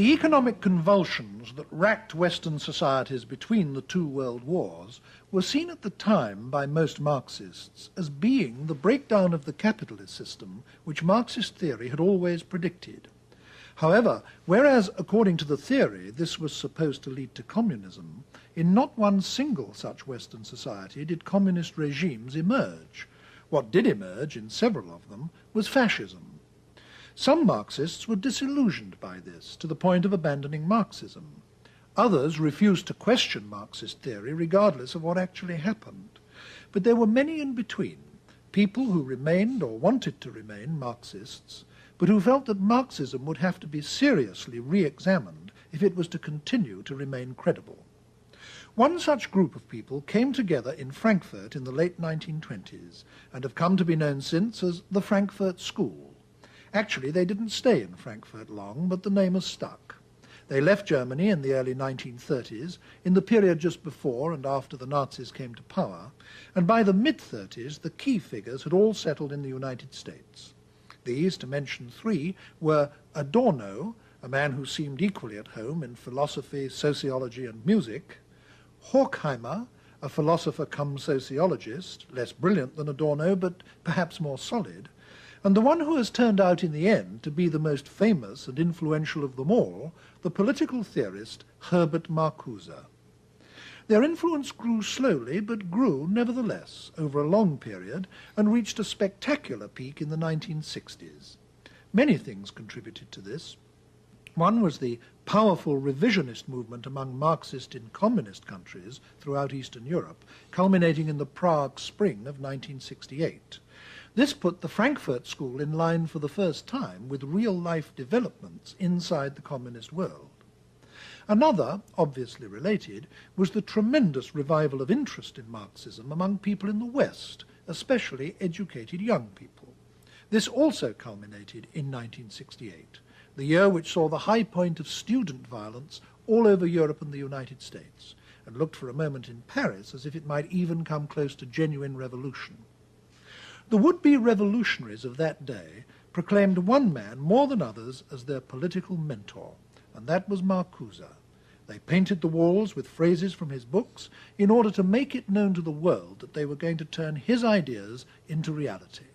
The economic convulsions that racked Western societies between the two world wars were seen at the time by most Marxists as being the breakdown of the capitalist system which Marxist theory had always predicted. However, whereas according to the theory this was supposed to lead to communism, in not one single such Western society did communist regimes emerge. What did emerge in several of them was fascism. Some Marxists were disillusioned by this, to the point of abandoning Marxism. Others refused to question Marxist theory regardless of what actually happened. But there were many in between, people who remained or wanted to remain Marxists, but who felt that Marxism would have to be seriously re-examined if it was to continue to remain credible. One such group of people came together in Frankfurt in the late 1920s and have come to be known since as the Frankfurt School. Actually, they didn't stay in Frankfurt long, but the name has stuck. They left Germany in the early 1930s, in the period just before and after the Nazis came to power, and by the mid-30s the key figures had all settled in the United States. These, to mention three, were Adorno, a man who seemed equally at home in philosophy, sociology and music; Horkheimer, a philosopher come sociologist, less brilliant than Adorno but perhaps more solid; and the one who has turned out in the end to be the most famous and influential of them all, the political theorist Herbert Marcuse. Their influence grew slowly, but grew nevertheless over a long period and reached a spectacular peak in the 1960s. Many things contributed to this. One was the powerful revisionist movement among Marxist in communist countries throughout Eastern Europe, culminating in the Prague Spring of 1968. This put the Frankfurt School in line for the first time with real-life developments inside the communist world. Another, obviously related, was the tremendous revival of interest in Marxism among people in the West, especially educated young people. This also culminated in 1968, the year which saw the high point of student violence all over Europe and the United States, and looked for a moment in Paris as if it might even come close to genuine revolution. The would-be revolutionaries of that day proclaimed one man more than others as their political mentor, and that was Marcuse. They painted the walls with phrases from his books in order to make it known to the world that they were going to turn his ideas into reality.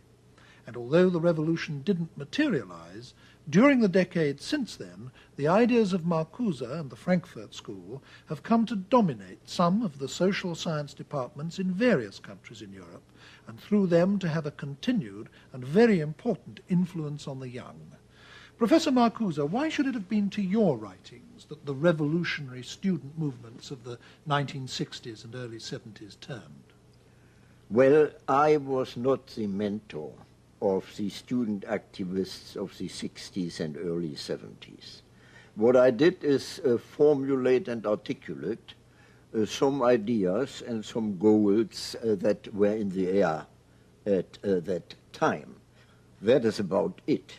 And although the revolution didn't materialize, during the decades since then, the ideas of Marcuse and the Frankfurt School have come to dominate some of the social science departments in various countries in Europe, and through them to have a continued and very important influence on the young. Professor Marcuse, why should it have been to your writings that the revolutionary student movements of the 1960s and early 70s turned? Well, I was not the mentor of the student activists of the 60s and early 70s. What I did is formulate and articulate some ideas and some goals that were in the air at that time. That is about it.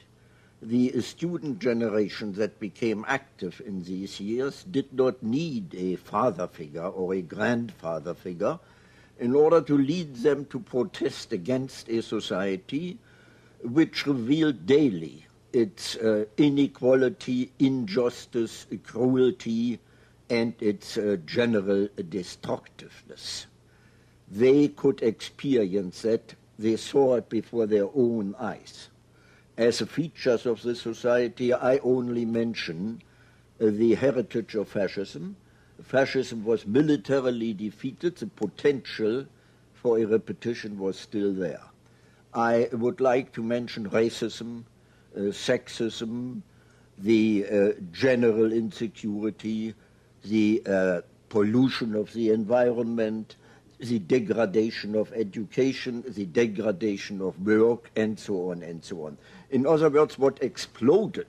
The student generation that became active in these years did not need a father figure or a grandfather figure in order to lead them to protest against a society which revealed daily its inequality, injustice, cruelty, and its general destructiveness. They could experience that. They saw it before their own eyes. As features of the society, I only mention the heritage of fascism. Fascism was militarily defeated. The potential for a repetition was still there. I would like to mention racism, sexism, the general insecurity, the pollution of the environment, the degradation of education, the degradation of work, and so on and so on. In other words, what exploded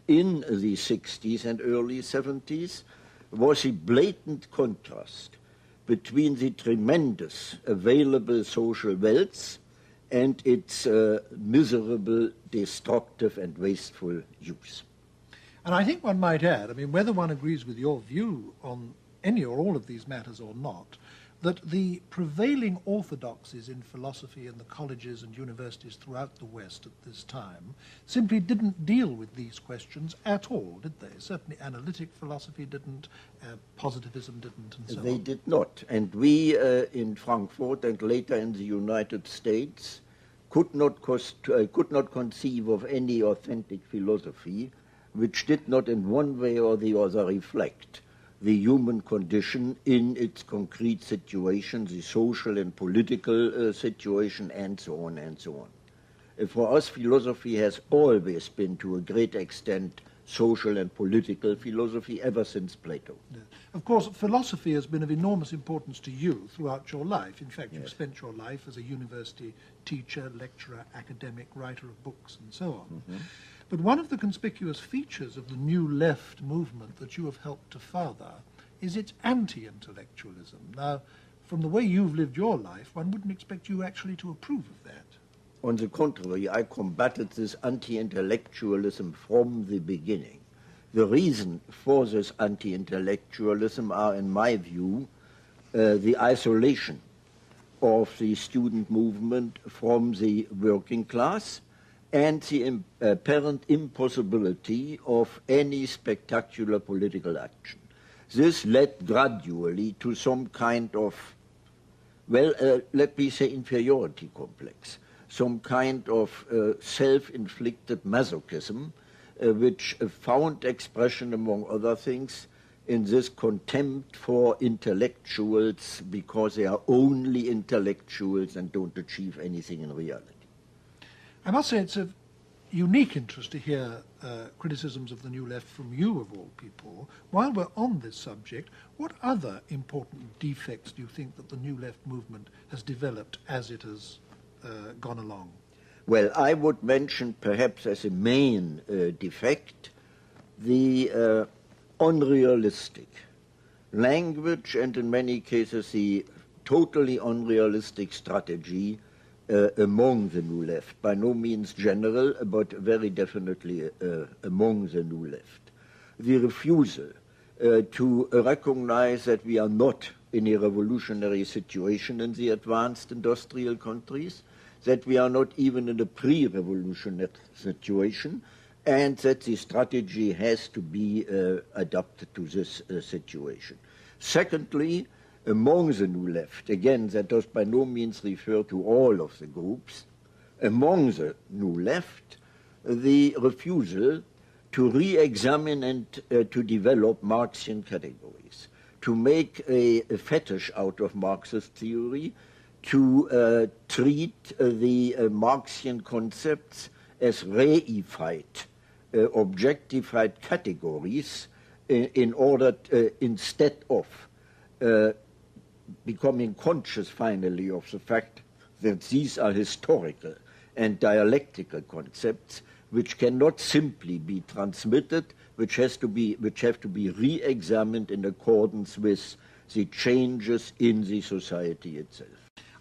in the 60s and early 70s was a blatant contrast between the tremendous available social wealth and its miserable, destructive, and wasteful use. And I think one might add, I mean, whether one agrees with your view on any or all of these matters or not, that the prevailing orthodoxies in philosophy in the colleges and universities throughout the West at this time simply didn't deal with these questions at all, did they? Certainly analytic philosophy didn't, positivism didn't, and so on. They did not. And we in Frankfurt and later in the United States could not conceive of any authentic philosophy which did not in one way or the other reflect the human condition in its concrete situation, the social and political situation, and so on and so on. For us, philosophy has always been, to a great extent, social and political philosophy ever since Plato. Yes. Of course, philosophy has been of enormous importance to you throughout your life. In fact, you've Yes. spent your life as a university teacher, lecturer, academic, writer of books, and so on. Mm-hmm. But one of the conspicuous features of the New Left movement that you have helped to further is its anti-intellectualism. Now, from the way you've lived your life, one wouldn't expect you actually to approve of that. On the contrary, I combated this anti-intellectualism from the beginning. The reason for this anti-intellectualism are, in my view, the isolation of the student movement from the working class and the apparent impossibility of any spectacular political action. This led gradually to some kind of, well, let me say inferiority complex, some kind of self-inflicted masochism, which found expression, among other things, in this contempt for intellectuals because they are only intellectuals and don't achieve anything in reality. I must say it's of unique interest to hear criticisms of the New Left from you, of all people. While we're on this subject, what other important defects do you think that the New Left movement has developed as it has gone along? Well, I would mention perhaps as a main defect the unrealistic language and in many cases the totally unrealistic strategy among the New Left, by no means general, but very definitely among the New Left. The refusal to recognize that we are not in a revolutionary situation in the advanced industrial countries, that we are not even in a pre-revolutionary situation, and that the strategy has to be adapted to this situation. Secondly, among the New Left, again, that does by no means refer to all of the groups, among the New Left, the refusal to re-examine and to develop Marxian categories, to make a fetish out of Marxist theory, to treat the Marxian concepts as reified, objectified categories in order instead of becoming conscious finally of the fact that these are historical and dialectical concepts which cannot simply be transmitted, which have to be re-examined in accordance with the changes in the society itself.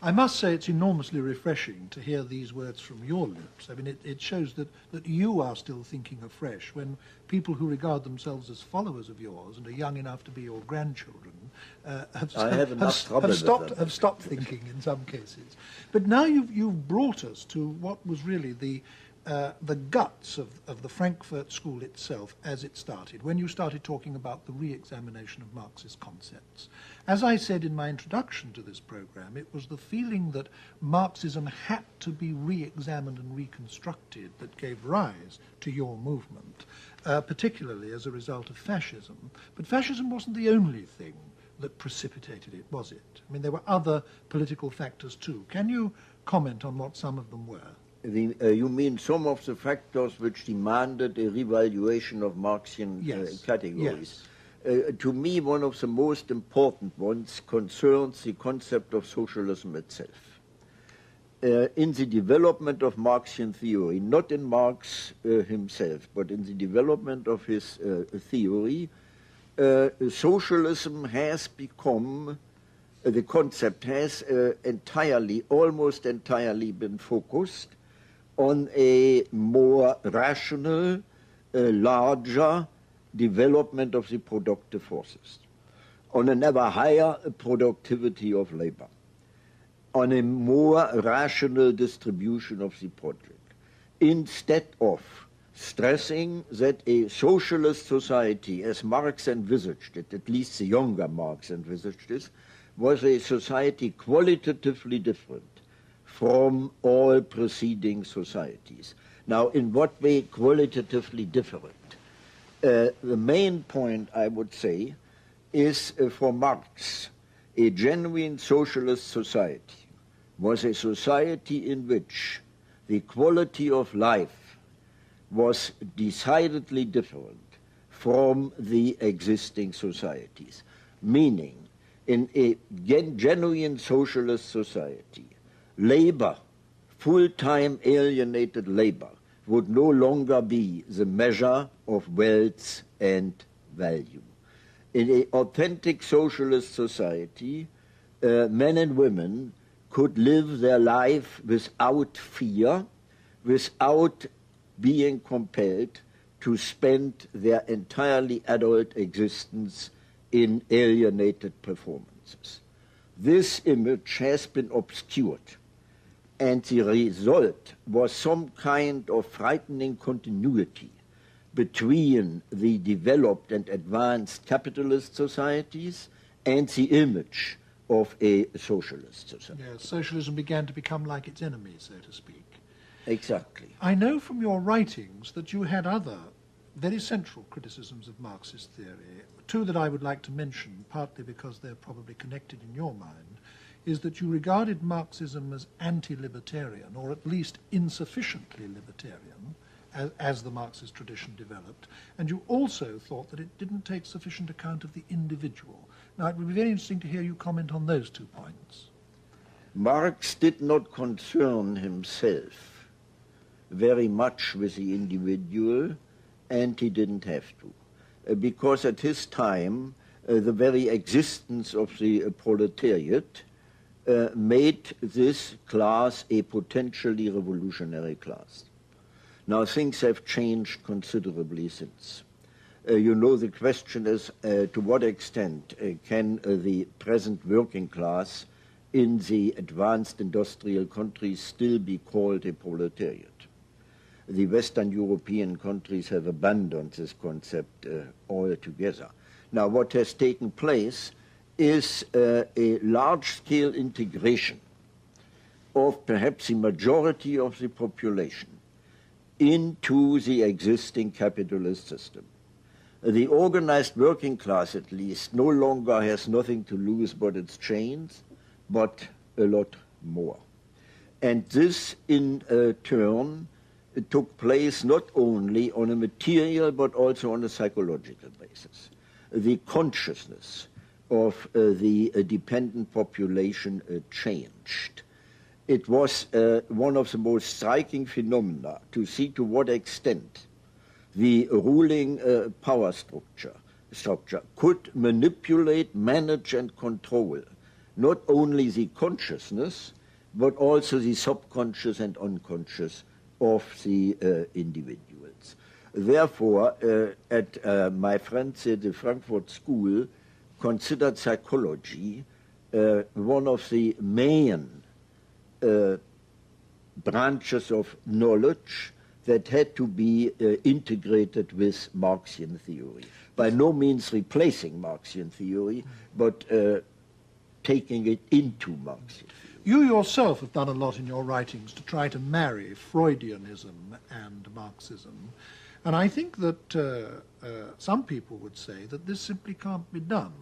I must say it's enormously refreshing to hear these words from your lips. I mean, it shows that you are still thinking afresh when people who regard themselves as followers of yours and are young enough to be your grandchildren have stopped thinking in some cases. But now you've brought us to what was really the guts of the Frankfurt school itself as it started, when you started talking about the re-examination of Marxist concepts. As I said in my introduction to this program, it was the feeling that Marxism had to be re-examined and reconstructed that gave rise to your movement, particularly as a result of fascism. But fascism wasn't the only thing that precipitated it, was it? I mean, there were other political factors too. Can you comment on what some of them were? You mean some of the factors which demanded a revaluation of Marxian categories? Yes. To me, one of the most important ones concerns the concept of socialism itself. In the development of Marxian theory, not in Marx himself, but in the development of his theory, socialism has become, the concept has almost entirely been focused on a more rational, larger development of the productive forces. on an ever higher productivity of labor, on a more rational distribution of the project, instead of stressing that a socialist society, as Marx envisaged it, at least the younger Marx envisaged it, was a society qualitatively different from all preceding societies. Now, in what way qualitatively different? The main point, I would say, is for Marx, a genuine socialist society was a society in which the quality of life was decidedly different from the existing societies. Meaning, in a genuine socialist society, labor, full-time alienated labor, would no longer be the measure of wealth and value. In an authentic socialist society, men and women could live their life without fear, without being compelled to spend their entirely adult existence in alienated performances. This image has been obscured, and the result was some kind of frightening continuity between the developed and advanced capitalist societies and the image of a socialist society. Yes, socialism began to become like its enemy, so to speak. Exactly. I know from your writings that you had other very central criticisms of Marxist theory. Two that I would like to mention, partly because they're probably connected in your mind, is that you regarded Marxism as anti-libertarian, or at least insufficiently libertarian, as the Marxist tradition developed, and you also thought that it didn't take sufficient account of the individual. Now, it would be very interesting to hear you comment on those 2 points. Marx did not concern himself very much with the individual, and he didn't have to, because at his time, the very existence of the proletariat made this class a potentially revolutionary class. Now, things have changed considerably since. You know, the question is to what extent can the present working class in the advanced industrial countries still be called a proletariat? The Western European countries have abandoned this concept altogether. Now, what has taken place is a large-scale integration of perhaps the majority of the population into the existing capitalist system. The organized working class, at least, no longer has nothing to lose but its chains, but a lot more. And this, in turn, took place not only on a material but also on a psychological basis. The consciousness of the dependent population changed. It was one of the most striking phenomena to see to what extent the ruling power structure could manipulate, manage, and control not only the consciousness, but also the subconscious and unconscious of the individuals. Therefore, my friends at the Frankfurt School considered psychology one of the main branches of knowledge that had to be integrated with Marxian theory. By no means replacing Marxian theory, but taking it into Marxian theory. You yourself have done a lot in your writings to try to marry Freudianism and Marxism, and I think that some people would say that this simply can't be done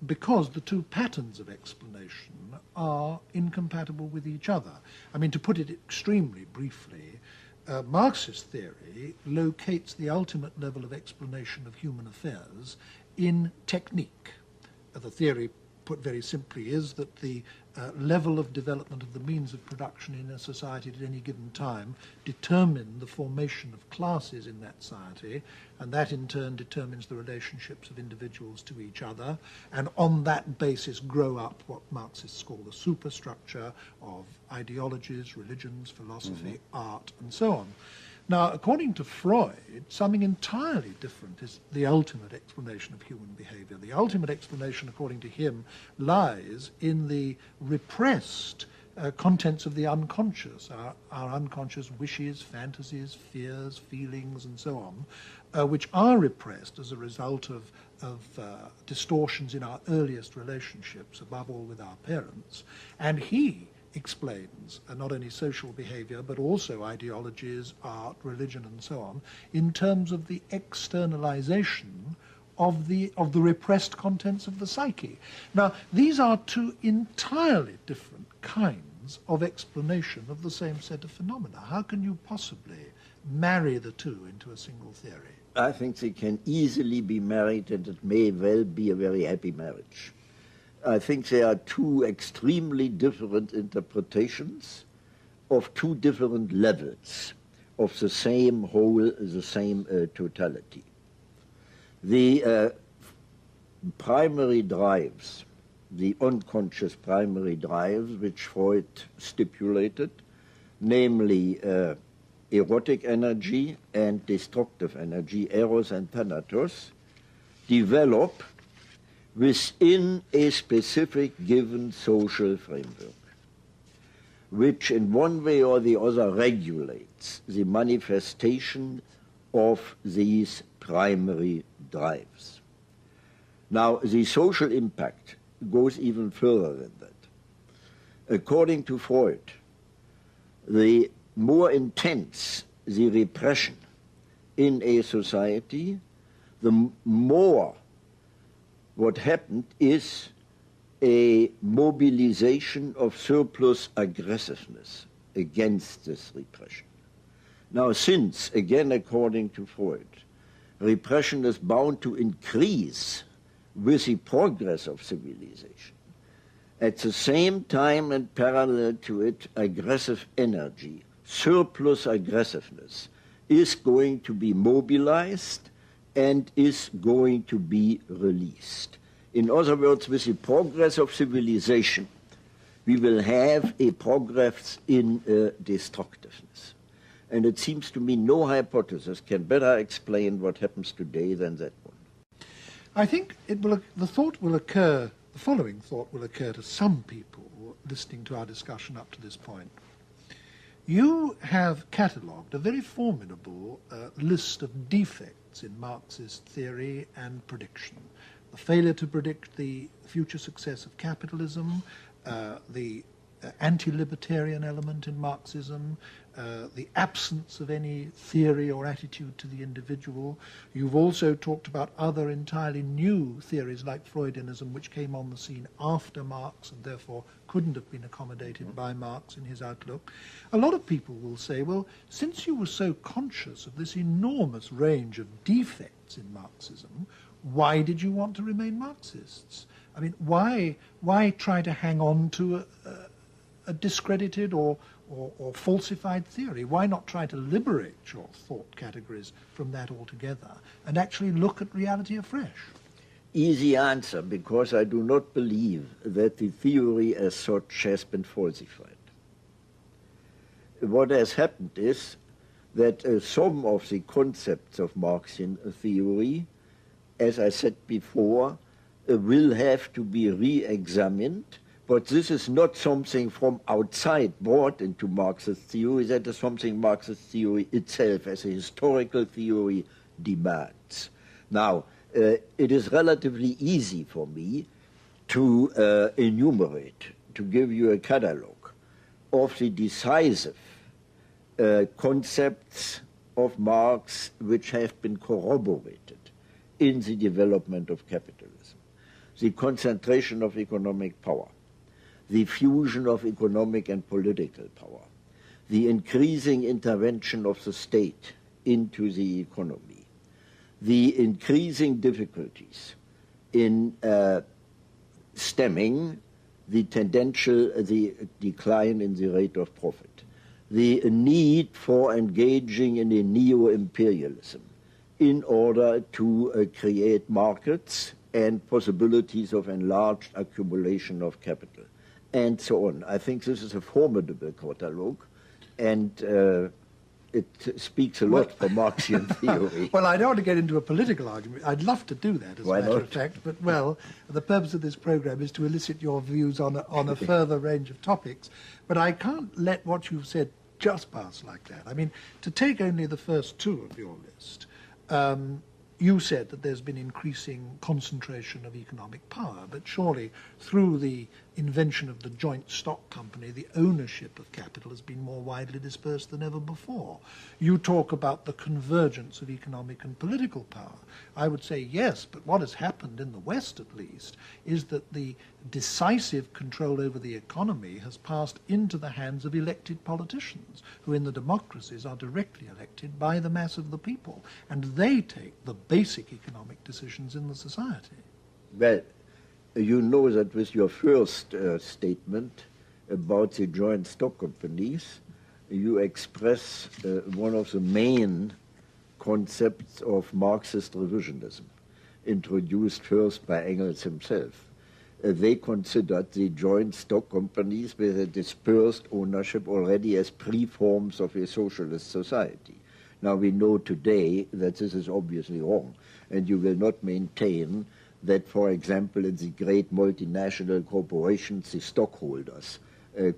because the 2 patterns of explanation are incompatible with each other. I mean, to put it extremely briefly, Marxist theory locates the ultimate level of explanation of human affairs in technique. The theory, put very simply, is that the level of development of the means of production in a society at any given time determine the formation of classes in that society, and that in turn determines the relationships of individuals to each other, and on that basis grow up what Marxists call the superstructure of ideologies, religions, philosophy, art, and so on. Now, according to Freud, something entirely different is the ultimate explanation of human behavior. The ultimate explanation, according to him, lies in the repressed contents of the unconscious, our unconscious wishes, fantasies, fears, feelings, and so on, which are repressed as a result of distortions in our earliest relationships, above all with our parents. And he explains not only social behavior, but also ideologies, art, religion, and so on, in terms of the externalization of the repressed contents of the psyche. Now, these are two entirely different kinds of explanation of the same set of phenomena. How can you possibly marry the two into a single theory? I think they can easily be married, and it may well be a very happy marriage. I think there are two extremely different interpretations of two different levels of the same whole, the same totality. The primary drives, the unconscious primary drives, which Freud stipulated, namely erotic energy and destructive energy, eros and thanatos, develop within a specific given social framework, which in one way or the other regulates the manifestation of these primary drives. Now, the social impact goes even further than that. According to Freud, the more intense the repression in a society, the more what happened is a mobilization of surplus aggressiveness against this repression. Now, since, again according to Freud, repression is bound to increase with the progress of civilization, at the same time and parallel to it, aggressive energy, surplus aggressiveness, is going to be mobilized and is going to be released. In other words, with the progress of civilization, we will have a progress in destructiveness. And it seems to me no hypothesis can better explain what happens today than that one. I think the following thought will occur to some people listening to our discussion up to this point. You have catalogued a very formidable list of defects in Marxist theory and prediction. The failure to predict the future success of capitalism, the anti-libertarian element in Marxism, the absence of any theory or attitude to the individual. You've also talked about other entirely new theories like Freudianism, which came on the scene after Marx and therefore couldn't have been accommodated by Marx in his outlook. A lot of people will say, well, since you were so conscious of this enormous range of defects in Marxism, why did you want to remain Marxists? I mean, why try to hang on to a discredited or falsified theory? Why not try to liberate your thought categories from that altogether and actually look at reality afresh? Easy answer, because I do not believe that the theory as such has been falsified. What has happened is that some of the concepts of Marxian theory, as I said before, will have to be re-examined. But this is not something from outside brought into Marxist theory. That is something Marxist theory itself, as a historical theory, demands. Now, it is relatively easy for me to enumerate, to give you a catalogue of the decisive concepts of Marx which have been corroborated in the development of capitalism. The concentration of economic power, the fusion of economic and political power, the increasing intervention of the state into the economy, the increasing difficulties in stemming the decline in the rate of profit, the need for engaging in a neo-imperialism in order to create markets and possibilities of enlarged accumulation of capital, and so on. I think this is a formidable catalogue, and it speaks a lot for Marxian theory. Well, I don't want to get into a political argument. I'd love to do that, as Why a matter not? of fact. But, well, the purpose of this program is to elicit your views on a further range of topics. But I can't let what you've said just pass like that. I mean, to take only the first two of your list, you said that there's been increasing concentration of economic power, but surely through the invention of the joint stock company, the ownership of capital has been more widely dispersed than ever before. You talk about the convergence of economic and political power. I would say yes, but what has happened in the West, at least, is that the decisive control over the economy has passed into the hands of elected politicians, who in the democracies are directly elected by the mass of the people, and they take the basic economic decisions in the society. Well, you know that with your first statement about the joint stock companies, you express one of the main concepts of Marxist revisionism, introduced first by Engels himself. They considered the joint stock companies with a dispersed ownership already as pre-forms of a socialist society. Now we know today that this is obviously wrong, and you will not maintain that, for example, in the great multinational corporations, the stockholders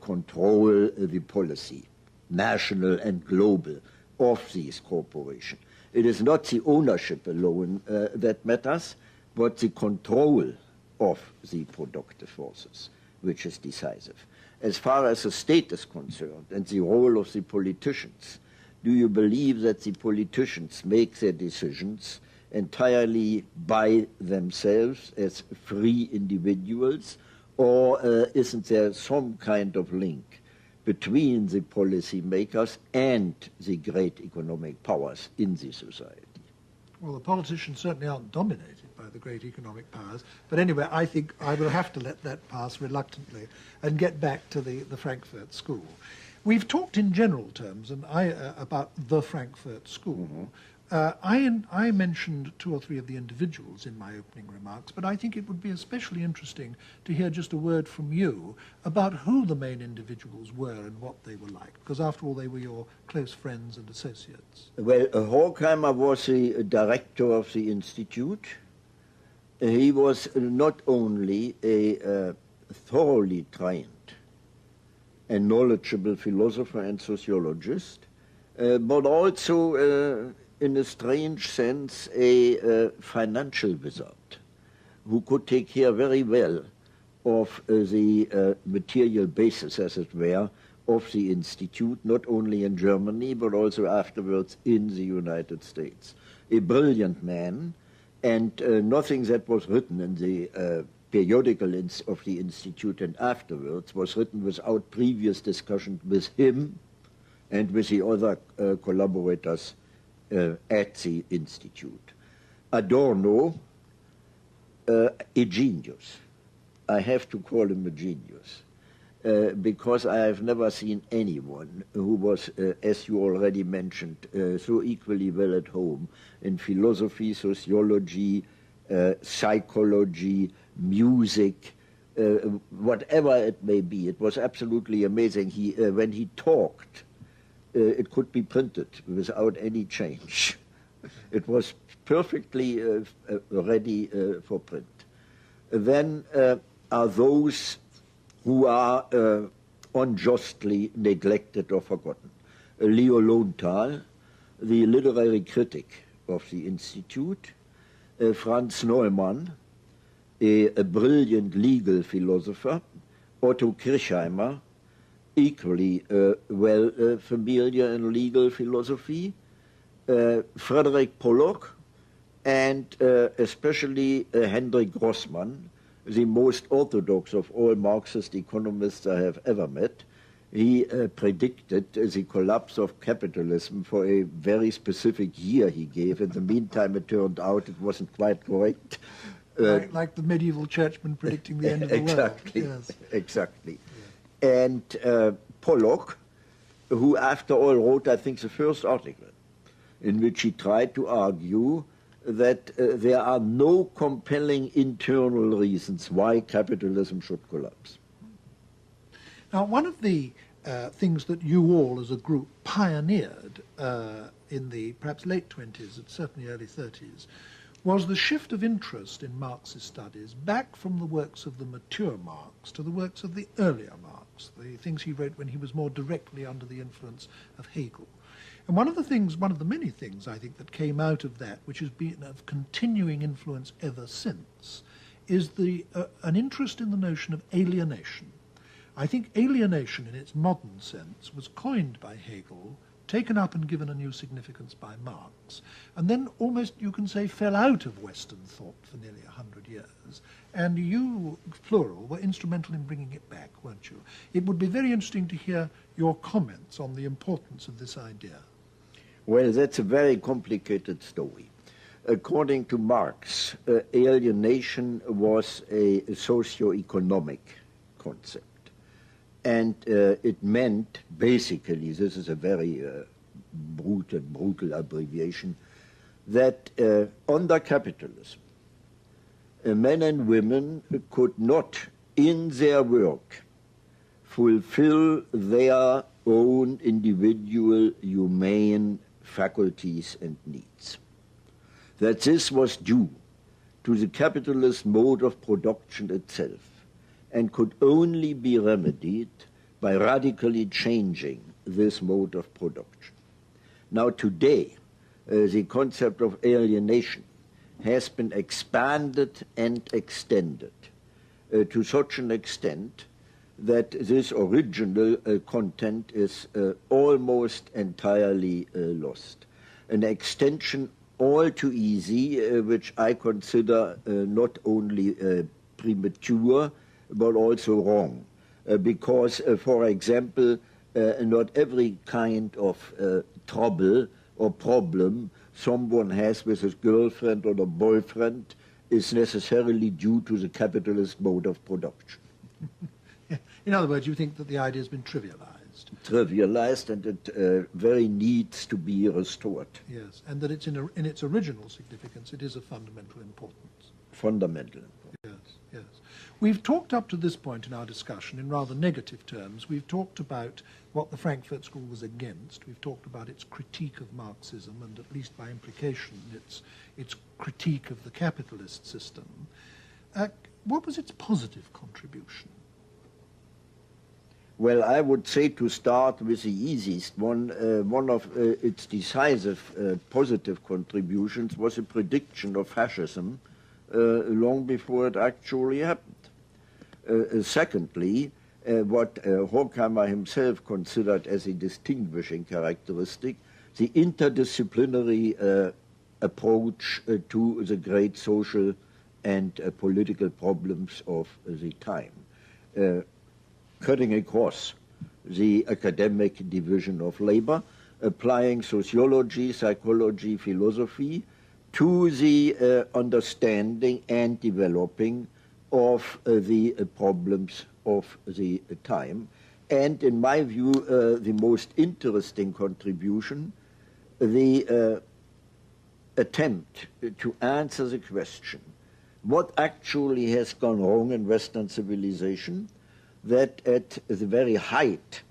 control the policy, national and global, of these corporations. It is not the ownership alone that matters, but the control of the productive forces, which is decisive. As far as the state is concerned and the role of the politicians, do you believe that the politicians make their decisions entirely by themselves as free individuals, or isn't there some kind of link between the policy makers and the great economic powers in the society? Well, the politicians certainly aren't dominated by the great economic powers. But anyway, I think I will have to let that pass reluctantly and get back to the Frankfurt School. We've talked in general terms about the Frankfurt School. Mm-hmm. I mentioned two or three of the individuals in my opening remarks, but I think it would be especially interesting to hear just a word from you about who the main individuals were and what they were like, because after all, they were your close friends and associates. Well, Horkheimer was the director of the institute. He was not only a thoroughly trained and knowledgeable philosopher and sociologist, but also in a strange sense, a financial wizard who could take care very well of the material basis, as it were, of the institute, not only in Germany, but also afterwards in the United States. A brilliant man, and nothing that was written in the periodical of the institute and afterwards was written without previous discussion with him and with the other collaborators at the institute. Adorno, a genius. I have to call him a genius, because I have never seen anyone who was, as you already mentioned, so equally well at home in philosophy, sociology, psychology, music, whatever it may be. It was absolutely amazing. When he talked, it could be printed without any change. It was perfectly ready for print. Then are those who are unjustly neglected or forgotten. Leo Lowenthal, the literary critic of the Institute, Franz Neumann, a brilliant legal philosopher, Otto Kirchheimer, equally well familiar in legal philosophy, Frederick Pollock, and especially Hendrik Grossman, the most orthodox of all Marxist economists I have ever met. He predicted the collapse of capitalism for a very specific year he gave. In the meantime, it turned out it wasn't quite correct. Like the medieval churchmen predicting the end of the exactly, world. Yes. Exactly. Yeah. And Pollock, who after all wrote, I think, the first article, in which he tried to argue that there are no compelling internal reasons why capitalism should collapse. Now, one of the things that you all as a group pioneered in the perhaps late 20s and certainly early 30s was the shift of interest in Marxist studies back from the works of the mature Marx to the works of the earlier Marx, the things he wrote when he was more directly under the influence of Hegel. And one of the many things I think that came out of that, which has been of continuing influence ever since, is an interest in the notion of alienation. I think alienation in its modern sense was coined by Hegel, taken up and given a new significance by Marx, and then almost, you can say, fell out of Western thought for nearly 100 years. And you, plural, were instrumental in bringing it back, weren't you? It would be very interesting to hear your comments on the importance of this idea. Well, that's a very complicated story. According to Marx, alienation was a socio-economic concept. And it meant, basically, this is a very brutal abbreviation, that under capitalism, men and women could not, in their work, fulfill their own individual humane faculties and needs. That this was due to the capitalist mode of production itself, and could only be remedied by radically changing this mode of production. Now today, the concept of alienation has been expanded and extended to such an extent that this original content is almost entirely lost. An extension all too easy, which I consider not only premature, but also wrong. Because, for example, not every kind of trouble or problem someone has with his girlfriend or a boyfriend is necessarily due to the capitalist mode of production. In other words, you think that the idea has been trivialized. Trivialized, and it very needs to be restored. Yes, and that it's in its original significance, it is of fundamental importance. Fundamental. Yes, yes. We've talked up to this point in our discussion in rather negative terms. We've talked about what the Frankfurt School was against. We've talked about its critique of Marxism and, at least by implication, its critique of the capitalist system. What was its positive contribution? Well, I would say, to start with the easiest one, one of its decisive positive contributions was a prediction of fascism long before it actually happened. Secondly, what Horkheimer himself considered as a distinguishing characteristic, the interdisciplinary approach to the great social and political problems of the time, cutting across the academic division of labor, applying sociology, psychology, philosophy to the understanding and developing of the problems of the time. And in my view, the most interesting contribution, the attempt to answer the question, what actually has gone wrong in Western civilization, that at the very height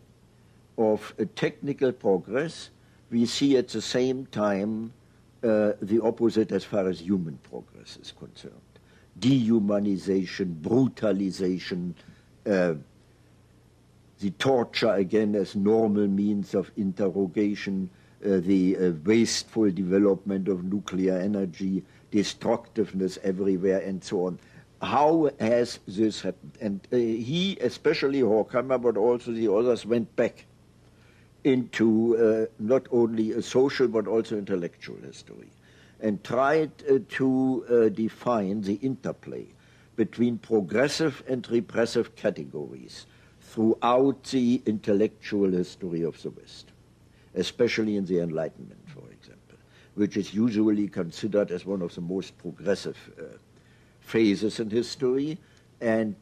of technical progress, we see at the same time the opposite as far as human progress is concerned. Dehumanization, brutalization, the torture again as normal means of interrogation, the wasteful development of nuclear energy, destructiveness everywhere, and so on. How has this happened? And he, especially Horkheimer, but also the others, went back into not only a social but also intellectual history, and tried to define the interplay between progressive and repressive categories throughout the intellectual history of the West, especially in the Enlightenment, for example, which is usually considered as one of the most progressive phases in history. And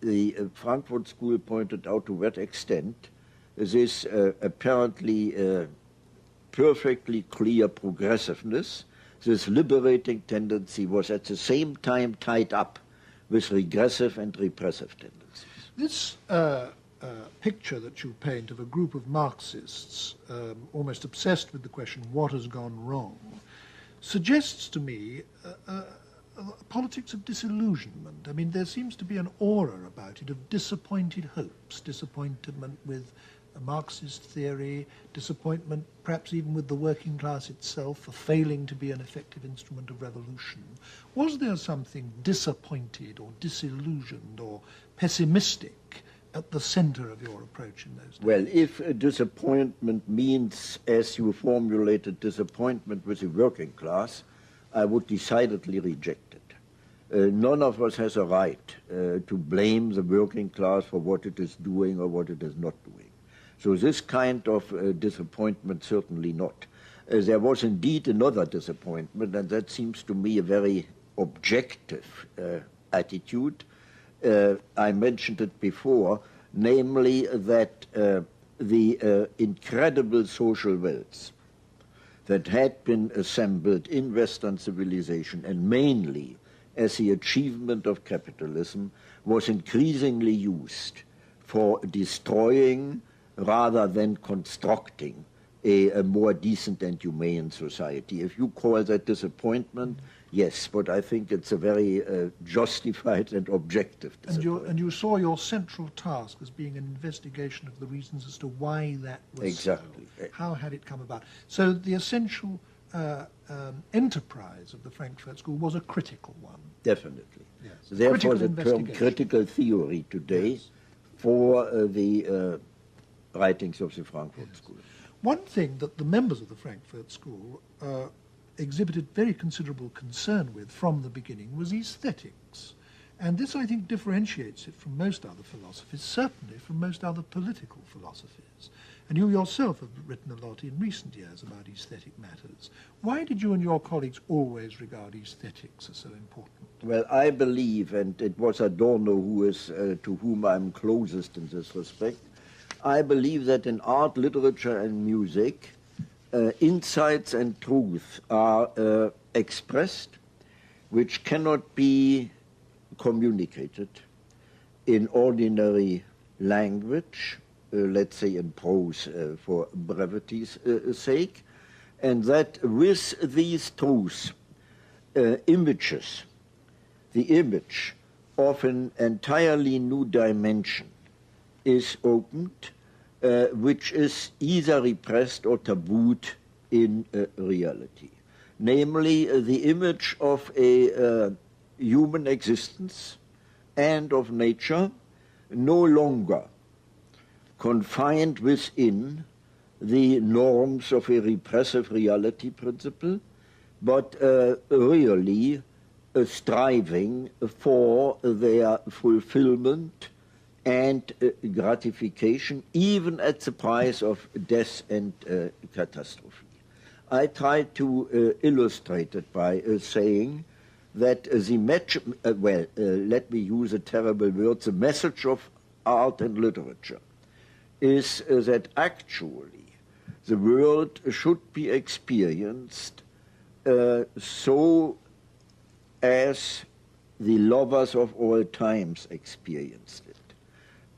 the Frankfurt School pointed out to what extent this apparently perfectly clear progressiveness, this liberating tendency, was at the same time tied up with regressive and repressive tendencies. This picture that you paint of a group of Marxists almost obsessed with the question, what has gone wrong, suggests to me a politics of disillusionment. I mean, there seems to be an aura about it of disappointed hopes, disappointment with a Marxist theory, disappointment perhaps even with the working class itself for failing to be an effective instrument of revolution. Was there something disappointed or disillusioned or pessimistic at the center of your approach in those days? Well, if a disappointment means, as you formulated, disappointment with the working class, I would decidedly reject it. None of us has a right to blame the working class for what it is doing or what it is not doing. So this kind of disappointment, certainly not. There was indeed another disappointment, and that seems to me a very objective attitude. I mentioned it before, namely that the incredible social wealth that had been assembled in Western civilization, and mainly as the achievement of capitalism, was increasingly used for destroying rather than constructing a more decent and humane society. If you call that disappointment, yes, but I think it's a very justified and objective disappointment. And you saw your central task as being an investigation of the reasons as to why that was exactly. So. How had it come about? So the essential enterprise of the Frankfurt School was a critical one. Definitely. Yes. Therefore, the term critical theory today yes. for the writings of the Frankfurt yes. School. One thing that the members of the Frankfurt School exhibited very considerable concern with from the beginning was aesthetics. And this, I think, differentiates it from most other philosophies, certainly from most other political philosophies. And you yourself have written a lot in recent years about aesthetic matters. Why did you and your colleagues always regard aesthetics as so important? Well, I believe, and it was Adorno who is to whom I'm closest in this respect, I believe that in art, literature, and music, insights and truth are expressed which cannot be communicated in ordinary language, let's say in prose for brevity's sake, and that with these truths, images, the image of an entirely new dimension is opened, which is either repressed or tabooed in reality. Namely, the image of a human existence and of nature no longer confined within the norms of a repressive reality principle, but really striving for their fulfillment and gratification, even at the price of death and catastrophe. I try to illustrate it by saying that let me use a terrible word, the message of art and literature is that actually the world should be experienced so as the lovers of all times experienced it,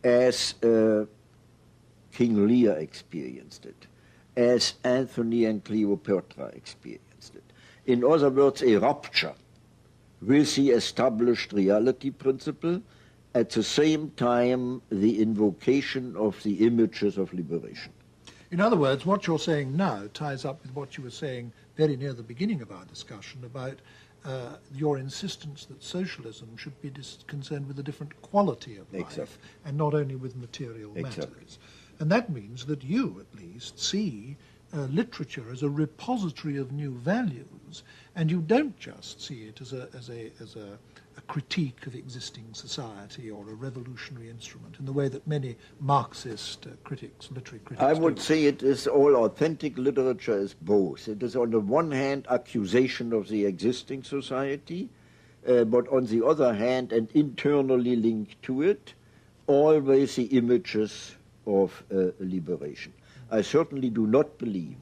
as King Lear experienced it, as Anthony and Cleopatra experienced it. In other words, a rupture with the established reality principle, at the same time the invocation of the images of liberation. In other words, what you're saying now ties up with what you were saying very near the beginning of our discussion about your insistence that socialism should be concerned with a different quality of life exactly. and not only with material exactly. matters. And that means that you, at least, see literature as a repository of new values, and you don't just see it as a critique of existing society or a revolutionary instrument in the way that many Marxist critics, literary critics I would do. say it is all authentic literature is both. It is on the one hand accusation of the existing society, but on the other hand, and internally linked to it, always the images of liberation. I certainly do not believe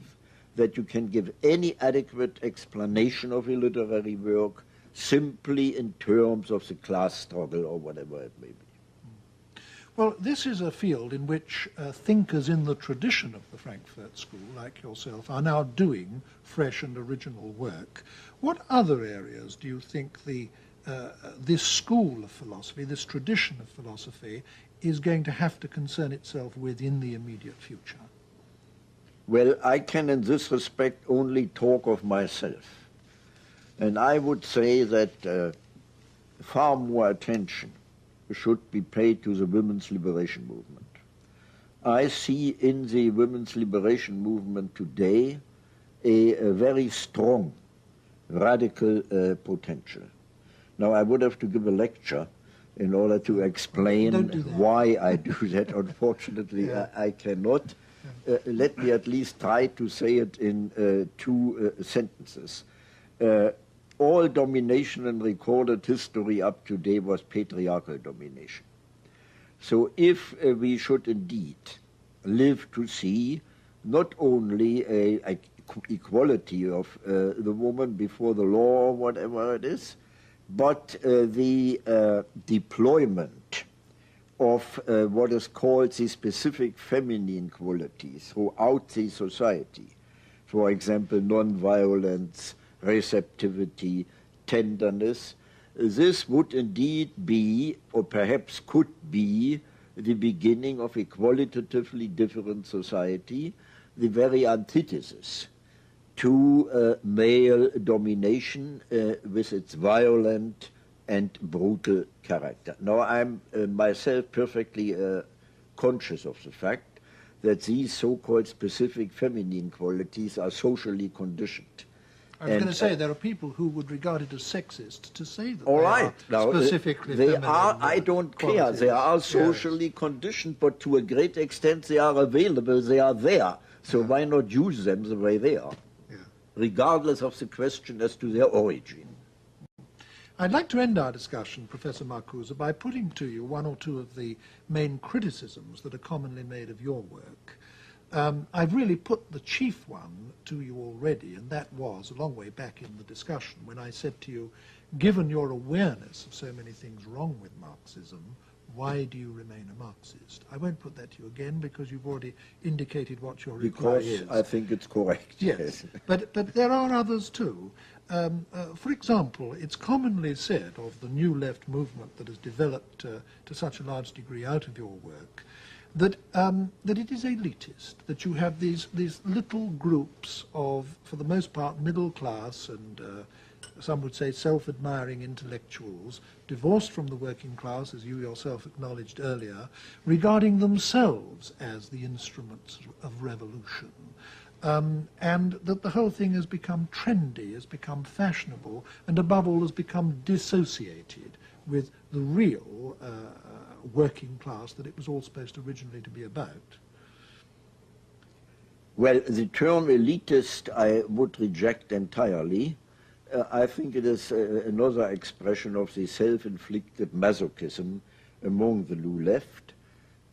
that you can give any adequate explanation of a literary work simply in terms of the class struggle or whatever it may be. Well, this is a field in which thinkers in the tradition of the Frankfurt School, like yourself, are now doing fresh and original work. What other areas do you think this school of philosophy, this tradition of philosophy, is going to have to concern itself with in the immediate future? Well, I can in this respect only talk of myself. And I would say that far more attention should be paid to the women's liberation movement. I see in the women's liberation movement today a very strong radical potential. Now, I would have to give a lecture in order to explain why I do that. Unfortunately, I cannot. Let me at least try to say it in two sentences. All domination in recorded history up to date was patriarchal domination. So if we should indeed live to see not only a equality of the woman before the law or whatever it is, but the deployment of what is called the specific feminine qualities throughout the society. For example, non-violence, receptivity, tenderness. This would indeed be, or perhaps could be, the beginning of a qualitatively different society, the very antithesis to male domination with its violent and brutal character. Now, I'm myself perfectly conscious of the fact that these so-called specific feminine qualities are socially conditioned. I was going to say, there are people who would regard it as sexist to say that all they right. are now, specifically they feminine. I don't care. They are socially conditioned, but to a great extent they are available, they are there. So why not use them the way they are, regardless of the question as to their origin? I'd like to end our discussion, Professor Marcuse, by putting to you one or two of the main criticisms that are commonly made of your work. I've really put the chief one to you already, and that was a long way back in the discussion when I said to you, given your awareness of so many things wrong with Marxism, why do you remain a Marxist? I won't put that to you again because you've already indicated what your reply is. Because I think it's correct. Yes, but there are others too. For example, it's commonly said of the new left movement that has developed to such a large degree out of your work that it is elitist, that you have these little groups of, for the most part, middle class and some would say self-admiring intellectuals, divorced from the working class, as you yourself acknowledged earlier, regarding themselves as the instruments of revolution. And that the whole thing has become trendy, has become fashionable, and above all has become dissociated with the real working class that it was all supposed originally to be about. Well, the term elitist I would reject entirely. I think it is another expression of the self-inflicted masochism among the new left.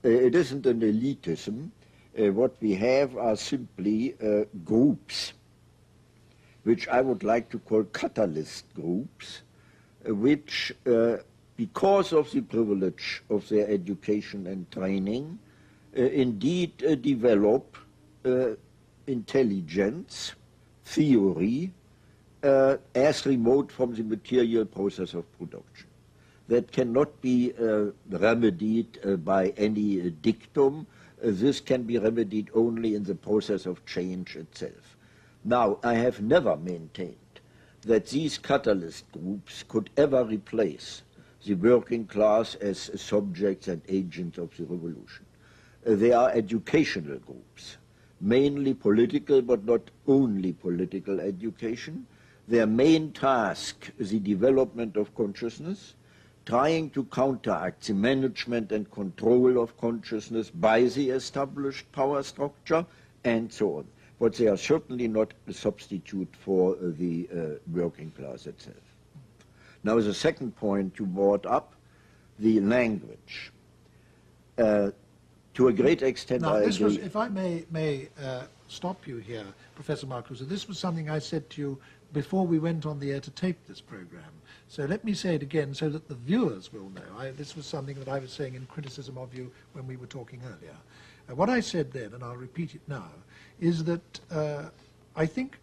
It isn't an elitism. What we have are simply groups, which I would like to call catalyst groups, which, because of the privilege of their education and training, indeed develop intelligence, theory, as remote from the material process of production. That cannot be remedied by any dictum. This can be remedied only in the process of change itself. Now, I have never maintained that these catalyst groups could ever replace the working class as subjects and agents of the revolution. They are educational groups, mainly political, but not only political education. Their main task is the development of consciousness, trying to counteract the management and control of consciousness by the established power structure, and so on. But they are certainly not a substitute for the working class itself. Now, the second point you brought up, the language. To a great extent, now, I this agree. was, if I may stop you here, Professor Marcuse, this was something I said to you before we went on the air to tape this program. So let me say it again so that the viewers will know. This was something that I was saying in criticism of you when we were talking earlier. What I said then, and I'll repeat it now, is that I think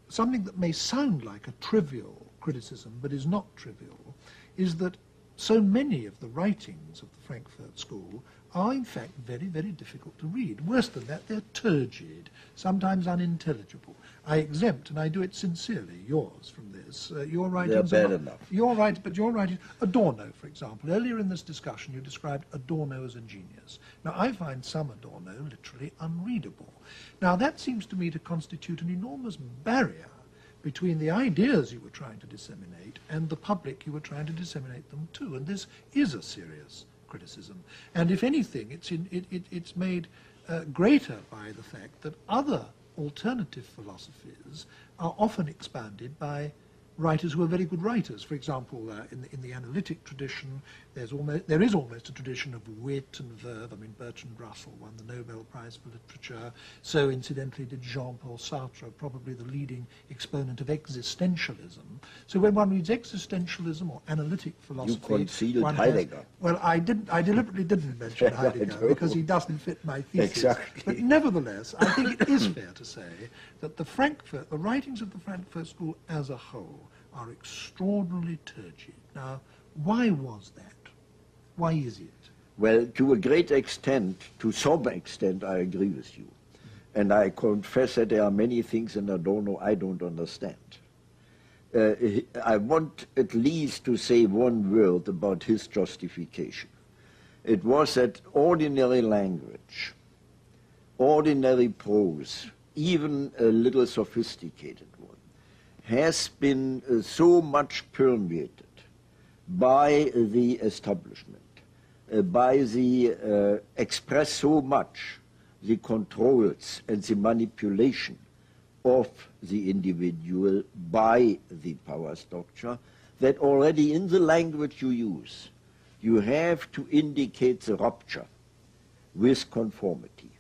something that may sound like a trivial criticism, but is not trivial, is that so many of the writings of the Frankfurt School are in fact very, very difficult to read. Worse than that, they're turgid, sometimes unintelligible. I exempt, and I do it sincerely, yours from this. Your writings they're are bad enough. But your writings, Adorno, for example. Earlier in this discussion, you described Adorno as a genius. Now, I find some Adorno literally unreadable. Now, that seems to me to constitute an enormous barrier between the ideas you were trying to disseminate and the public you were trying to disseminate them to. And this is a serious criticism. And if anything, it's made greater by the fact that other alternative philosophies are often expanded by writers who are very good writers. For example, in the analytic tradition, there is almost a tradition of wit and verve. I mean, Bertrand Russell won the Nobel Prize for Literature. So, incidentally, did Jean-Paul Sartre, probably the leading exponent of existentialism. So when one reads existentialism or analytic philosophy... You concealed Heidegger. Well, I deliberately didn't mention Heidegger because he doesn't fit my thesis. Exactly. But nevertheless, I think it is fair to say that the writings of the Frankfurt School as a whole are extraordinarily turgid. Now, why was that? Why is it? Well, to a great extent, to some extent, I agree with you. And I confess that there are many things in Adorno I don't understand. I want at least to say one word about his justification. It was that ordinary language, ordinary prose, even a little sophisticated one, has been so much permeated by the establishment, by the express so much the controls and the manipulation of the individual by the power structure, that already in the language you use, you have to indicate the rupture with conformity.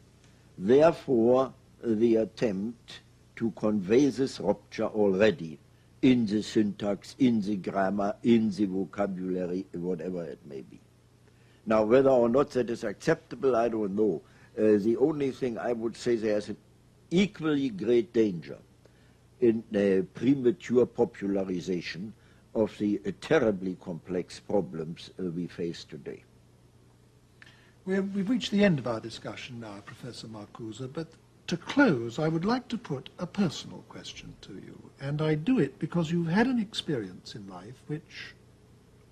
Therefore, the attempt to convey this rupture already in the syntax, in the grammar, in the vocabulary, whatever it may be. Now, whether or not that is acceptable, I don't know. The only thing I would say, there's an equally great danger in the premature popularization of the terribly complex problems we face today. We've reached the end of our discussion now, Professor Marcuse, but to close, I would like to put a personal question to you, and I do it because you've had an experience in life which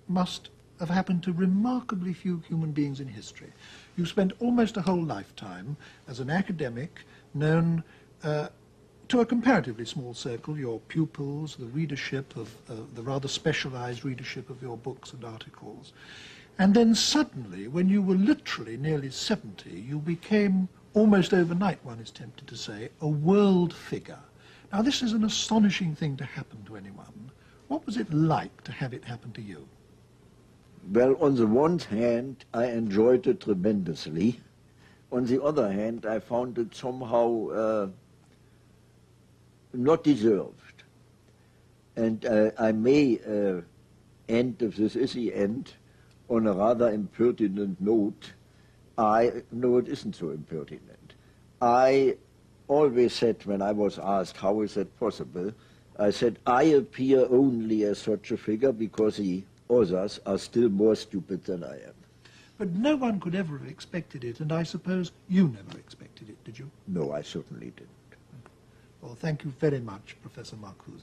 must have happened to remarkably few human beings in history. You've spent almost a whole lifetime as an academic, known to a comparatively small circle, your pupils, the readership of the rather specialized readership of your books and articles. And then suddenly, when you were literally nearly 70, you became, almost overnight, one is tempted to say, a world figure. Now, this is an astonishing thing to happen to anyone. What was it like to have it happen to you? Well, on the one hand, I enjoyed it tremendously. On the other hand, I found it somehow not deserved. And I may end, if this is the end, on a rather impertinent note. No, it isn't so impertinent. I always said, when I was asked, how is that possible, I said, I appear only as such a figure because the others are still more stupid than I am. But no one could ever have expected it, and I suppose you never expected it, did you? No, I certainly didn't. Well, thank you very much, Professor Marcuse.